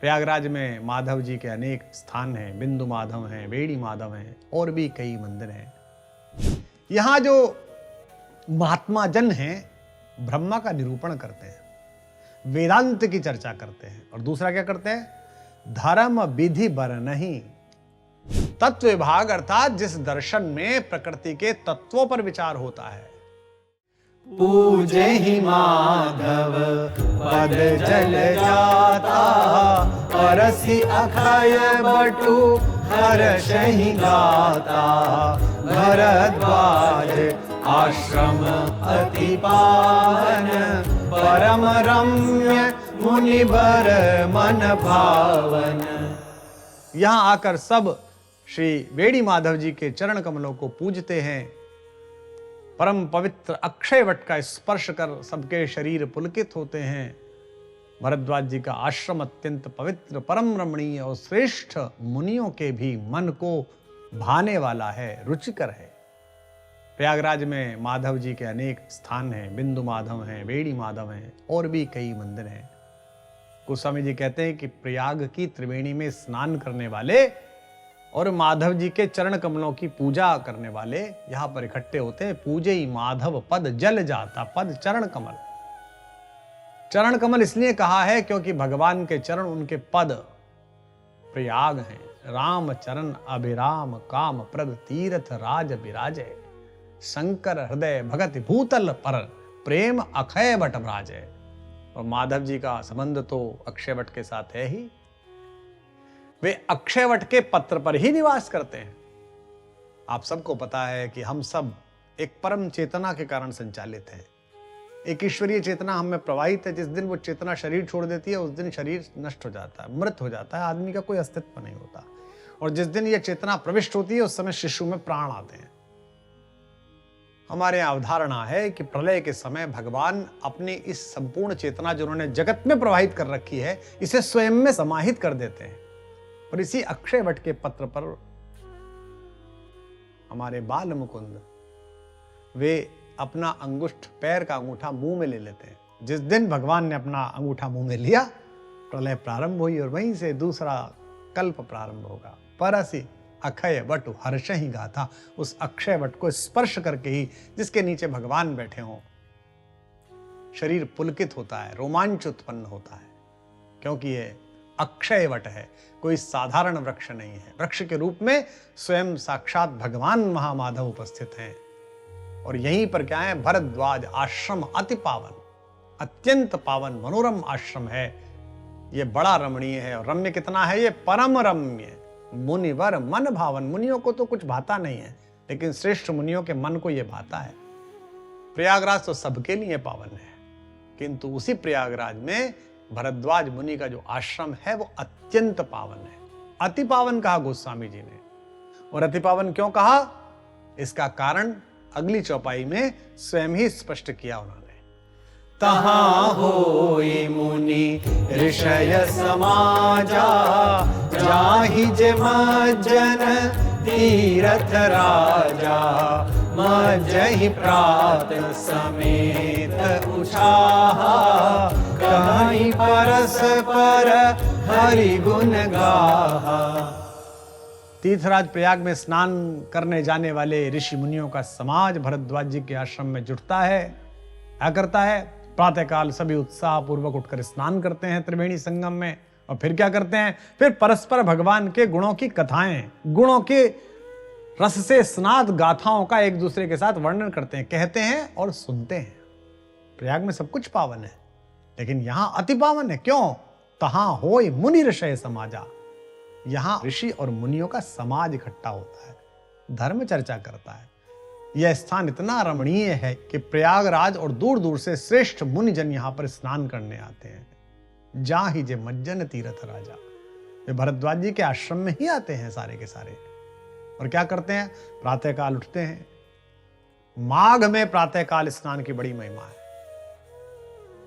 प्रयागराज में माधव जी के अनेक स्थान हैं, बिंदु माधव हैं, वेड़ी माधव हैं और भी कई मंदिर हैं। यहाँ जो महात्मा जन हैं ब्रह्मा का निरूपण करते हैं, वेदांत की चर्चा करते हैं और दूसरा क्या करते हैं, धर्म विधि बरनहि, तत्व विभाग अर्थात जिस दर्शन में प्रकृति के तत्वों पर विचार होता है। पूजे ही माधव पद जल जाता, परसी अखय बटु हर्षहि गाता। भरद्वाज आश्रम अति पावन, परम रम्य मुनिवर मन भावन। यहां आकर सब श्री वेड़ी माधव जी के चरण कमलों को पूजते हैं। परम पवित्र अक्षय वट का स्पर्श कर सबके शरीर पुलकित होते हैं। भरद्वाज जी का आश्रम अत्यंत पवित्र, परम रमणीय और श्रेष्ठ मुनियों के भी मन को भाने वाला है, रुचिकर है। प्रयागराज में माधव जी के अनेक स्थान हैं, बिंदु माधव हैं, वेड़ी माधव हैं और भी कई मंदिर हैं। गोस्वामी जी कहते हैं कि प्रयाग की त्रिवेणी में स्नान करने वाले और माधव जी के चरण कमलों की पूजा करने वाले यहां पर इकट्ठे होते हैं। पूजे ही माधव पद जल जाता, पद चरण कमल। चरण कमल इसलिए कहा है क्योंकि भगवान के चरण उनके पद प्रयाग हैं। राम चरण अभिराम काम प्रद तीर्थ राज विराजय, शंकर हृदय भगत भूतल पर प्रेम अक्षय वट विराजय। और माधव जी का संबंध तो अक्षय वट के साथ है ही। वे अक्षय वट के पत्र पर ही निवास करते हैं। आप सबको पता है कि हम सब एक परम चेतना के कारण संचालित हैं। एक ईश्वरीय चेतना हम में प्रवाहित है। जिस दिन वो चेतना शरीर छोड़ देती है उस दिन शरीर नष्ट हो जाता है, मृत हो जाता है, आदमी का कोई अस्तित्व नहीं होता। और जिस दिन ये चेतना प्रविष्ट होती है उस समय शिशु में प्राण आते हैं। हमारे यहाँ अवधारणा है कि प्रलय के समय भगवान अपनी इस संपूर्ण चेतना जो उन्होंने जगत में प्रवाहित कर रखी है इसे स्वयं में समाहित कर देते हैं। और इसी अक्षय वट के पत्र पर हमारे बाल मुकुंद वे अपना अंगुष्ठ, पैर का अंगूठा मुंह में ले लेते हैं। जिस दिन भगवान ने अपना अंगूठा मुंह में लिया प्रलय प्रारंभ हुई और वहीं से दूसरा कल्प प्रारंभ होगा। परसी अक्षय वट हर्षहि गाथा, उस अक्षय वट को स्पर्श करके ही जिसके नीचे भगवान बैठे हों शरीर पुलकित होता है, रोमांच उत्पन्न होता है। क्योंकि ये अक्षय वट है, कोई साधारण वृक्ष नहीं है। वृक्ष के रूप में स्वयं साक्षात भगवान महामाधव उपस्थित हैं। और यहीं पर क्या है, भरद्वाज आश्रम अति पावन, अत्यंत पावन मनोरम आश्रम है। ये बड़ा रमणीय है। और रम्य कितना है, ये परम रम्य मुनिवर मन भावन। मुनियों को तो कुछ भाता नहीं है, लेकिन श्रेष्ठ मुनियों के मन को यह भाता है। प्रयागराज तो सबके लिए पावन है, किंतु उसी प्रयागराज में भरद्वाज मुनि का जो आश्रम है वो अत्यंत पावन है। अति पावन कहा गोस्वामी जी ने। और अति पावन क्यों कहा, इसका कारण अगली चौपाई में स्वयं ही स्पष्ट किया उन्होंने। तहाँ होई मुनि ऋषय समाजा, जाहि जे मज्जन तीरथ राजा। मज्जहि प्रात समेत उछाहा, कहीं परस्पर हरि गुण गाहा। तीर्थराज प्रयाग में स्नान करने जाने वाले ऋषि मुनियों का समाज भरद्वाज जी के आश्रम में जुटता है। क्या करता है, प्रातःकाल सभी उत्साह पूर्वक उठकर स्नान करते हैं त्रिवेणी संगम में। और फिर क्या करते हैं, फिर परस्पर भगवान के गुणों की कथाएं, गुणों के रस से स्नात गाथाओं का एक दूसरे के साथ वर्णन करते हैं, कहते हैं और सुनते हैं। प्रयाग में सब कुछ पावन है, लेकिन यहां अति पावन है। क्यों, तहां होय मुनि ऋषय समाजा। यहां ऋषि और मुनियों का समाज इकट्ठा होता है, धर्म चर्चा करता है। यह स्थान इतना रमणीय है कि प्रयागराज और दूर दूर से श्रेष्ठ मुनिजन यहां पर स्नान करने आते हैं। जाहि जे मज्जन तीर्थ राजा, वे भरद्वाज जी के आश्रम में ही आते हैं सारे के सारे। और क्या करते हैं, प्रातःकाल उठते हैं। माघ में प्रातःकाल स्नान की बड़ी महिमा है।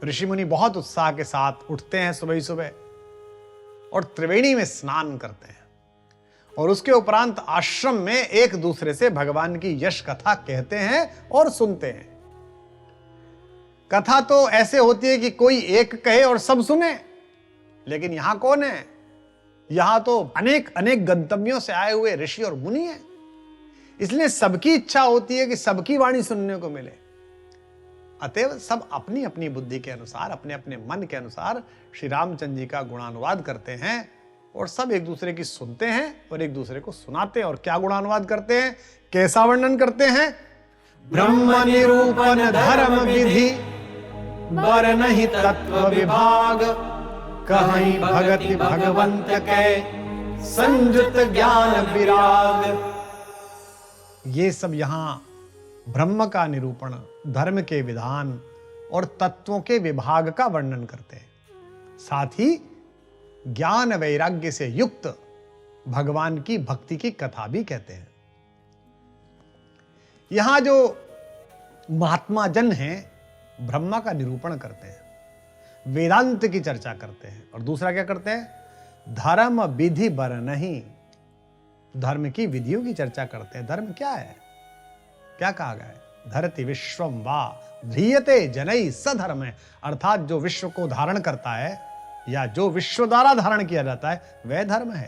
ऋषि मुनि बहुत उत्साह के साथ उठते हैं सुबह सुबह और त्रिवेणी में स्नान करते हैं। और उसके उपरांत आश्रम में एक दूसरे से भगवान की यश कथा कहते हैं और सुनते हैं। कथा तो ऐसे होती है कि कोई एक कहे और सब सुने, लेकिन यहां कौन है? यहां तो अनेक अनेक गंतव्यों से आए हुए ऋषि और मुनि हैं। इसलिए सबकी इच्छा होती है कि सबकी वाणी सुनने को मिले। अतएव सब अपनी अपनी बुद्धि के अनुसार, अपने अपने मन के अनुसार श्री रामचंद्र जी का गुणानुवाद करते हैं और सब एक दूसरे की सुनते हैं और एक दूसरे को सुनाते हैं। और क्या गुणानुवाद करते हैं, कैसा वर्णन करते हैं? ब्रह्म निरूपण धर्म विधि बर नहीं तत्व विभाग, कहीं भगति भगवंत के संयुत ज्ञान विराग। ये सब यहां ब्रह्म का निरूपण, धर्म के विधान और तत्वों के विभाग का वर्णन करते हैं। साथ ही ज्ञान वैराग्य से युक्त भगवान की भक्ति की कथा भी कहते हैं। यहां जो महात्मा जन हैं ब्रह्मा का निरूपण करते हैं, वेदांत की चर्चा करते हैं, और दूसरा क्या करते हैं? धर्म विधि बर नहीं, धर्म की विधियों की चर्चा करते हैं। धर्म क्या है? क्या कहा गया है? धरति विश्वम वा ध्रियते जनई सधर्म है, अर्थात जो विश्व को धारण करता है या जो विश्व द्वारा धारण किया जाता है वह धर्म है।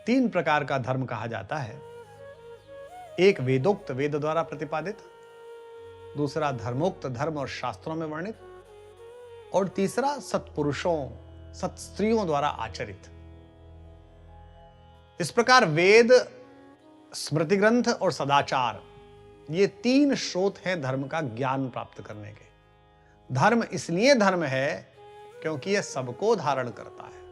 3 प्रकार का धर्म कहा जाता है। एक वेदोक्त, वेद द्वारा प्रतिपादित, दूसरा धर्मोक्त, धर्म और शास्त्रों में वर्णित, और तीसरा सत्पुरुषों, सत्स्त्रियों द्वारा आचरित। इस प्रकार वेद, स्मृति ग्रंथ और सदाचार, ये 3 स्रोत हैं धर्म का ज्ञान प्राप्त करने के। धर्म इसलिए धर्म है क्योंकि यह सबको धारण करता है।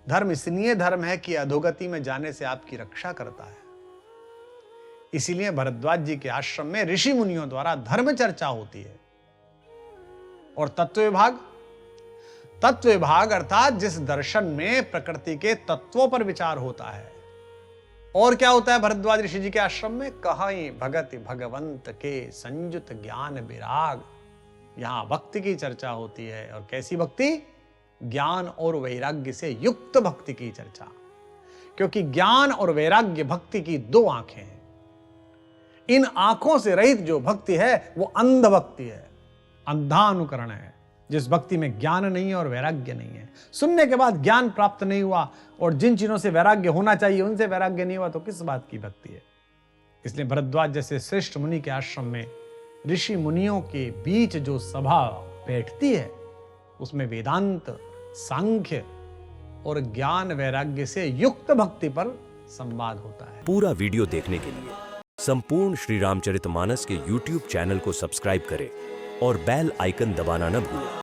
धर्म इसलिए धर्म है कि अधोगति में जाने से आपकी रक्षा करता है। इसीलिए भरद्वाज जी के आश्रम में ऋषि मुनियों द्वारा धर्म चर्चा होती है। और तत्व विभाग, तत्व विभाग अर्थात जिस दर्शन में प्रकृति के तत्वों पर विचार होता है। और क्या होता है भरद्वाज ऋषि जी के आश्रम में? कहीं भगति भगवंत के संयुत ज्ञान विराग, यहां भक्ति की चर्चा होती है। और कैसी भक्ति? ज्ञान और वैराग्य से युक्त भक्ति की चर्चा। क्योंकि ज्ञान और वैराग्य भक्ति की 2 आंखें हैं। इन आंखों से रहित जो भक्ति है वो अंध भक्ति है, अंधानुकरण है। जिस भक्ति में ज्ञान नहीं है और वैराग्य नहीं है, सुनने के बाद ज्ञान प्राप्त नहीं हुआ और जिन चीजों से वैराग्य होना चाहिए उनसे वैराग्य नहीं हुआ, तो किस बात की भक्ति है? इसलिए भरद्वाज जैसे श्रेष्ठ मुनि के आश्रम में ऋषि मुनियों के बीच जो सभा बैठती है उसमें वेदांत, सांख्य और ज्ञान वैराग्य से युक्त भक्ति पर संवाद होता है। पूरा वीडियो देखने के लिए संपूर्ण श्री रामचरितमानस के YouTube चैनल को सब्सक्राइब करें और बेल आइकन दबाना न भूलें।